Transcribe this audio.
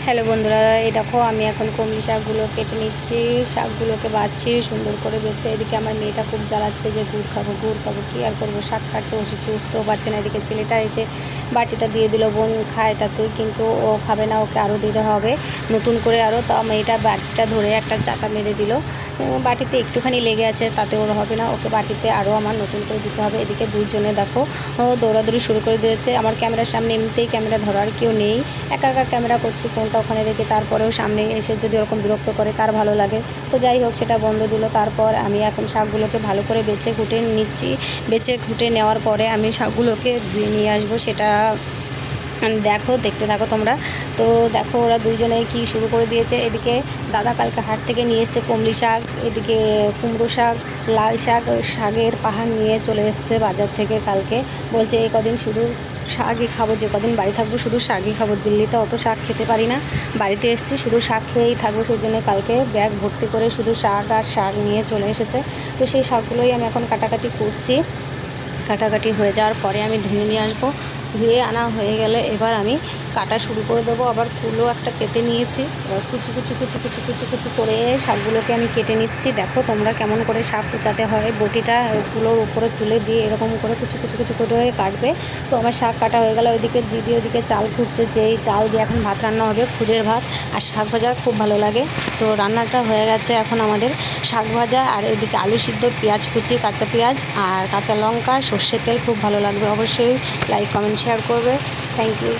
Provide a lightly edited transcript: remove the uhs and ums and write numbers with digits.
Hello বন্ধুরা, এই দেখো আমি এখন কমলি শাকগুলো কেটে নিচ্ছি, শাকগুলোকে বাছছি সুন্দর করে বেছে। এদিকে আমার মেয়েটা খুব জ্বালাচ্ছে যে গুড় খাবো কী আর করবো, শাক কাটতে বসেছি, উঠতেও পারছে না। এদিকে ছেলেটা এসে বাটিটা দিয়ে দিল, বোন খা এটা তুই, কিন্তু ও খাবে না, ওকে আরও দিতে হবে নতুন করে আরও। তা মেয়েটা বাটিটা ধরে একটা চাটা মেরে দিল, বাটিতে একটুখানি লেগে আছে, তাতে ওর হবে না, ওকে বাটিতে আরও আমার নতুন করে দিতে হবে। এদিকে দুজনে দেখো দৌড়াদৌড়ি শুরু করে দিয়েছে। আমার ক্যামেরার সামনে এমনিতেই ক্যামেরা ধরার কেউ নেই, একা একা ক্যামেরা করছি, ফোনটা ওখানে রেখে। তারপরেও সামনে এসে যদি ওরকম বিরক্ত করে কার ভালো লাগে। তো যাই হোক, সেটা বন্ধ দিল। তারপর আমি এখন শাকগুলোকে ভালো করে বেছে ঘুটে নিচ্ছি। বেছে ঘুটে নেওয়ার পরে আমি শাকগুলোকে ধুয়ে নিয়ে আসবো, সেটা দেখতে থাকো তোমরা। তো দেখো ওরা দুইজনে কি শুরু করে দিয়েছে। এদিকে দাদা কালকে হাট থেকে নিয়ে এসছে কমলি শাক, এদিকে কুমড়ো শাক, লাল শাক, শাকের পাহাড় নিয়ে চলে এসছে বাজার থেকে কালকে। বলছে এই কদিন শুধু শাকই খাবো, যে কদিন বাড়ি থাকবো শুধু শাকই খাবো, দিল্লিতে অত শাক খেতে পারি না, বাড়িতে এসেছি শুধু শাক খেয়েই থাকবো। সেই জন্য কালকে ব্যাগ ভর্তি করে শুধু শাক আর শাক নিয়ে চলে এসেছে। তো সেই শাকগুলোই আমি এখন কাটাকাটি করছি। কাটাকাটি হয়ে যাওয়ার পরে আমি ধুয়ে নিয়ে আসবো। ধুয়ে আনা হয়ে গেলে এবার আমি কাটা শুরু করে দেবো। আবার কুলো একটা কেটে নিয়েছি, এবার কুচি কুচি কুচি কুচি কুচি কুচি করে শাকগুলোকে আমি কেটে নিচ্ছি। দেখো তোমরা কেমন করে শাক কুচাতে হয়, বটিটা কুলোর উপরে তুলে দিয়ে এরকম করে কুচি কুচি কুচি করে কাটবে। তো আমার শাক কাটা হয়ে গেল। ওইদিকে দিদি ওইদিকে চাল খুঁজছে, যেই চাল দিয়ে এখন ভাত রান্না হবে, খুদের ভাত আর শাক ভাজা খুব ভালো লাগে। তো রান্নাটা হয়ে গেছে এখন আমাদের শাক ভাজা, আর এদিকে আলু সিদ্ধ, পেঁয়াজ কুচি, কাঁচা পেঁয়াজ আর কাঁচা লঙ্কা, সর্ষের তেল, খুব ভালো লাগবে। অবশ্যই লাইক কমেন্ট শেয়ার করবে। Thank you.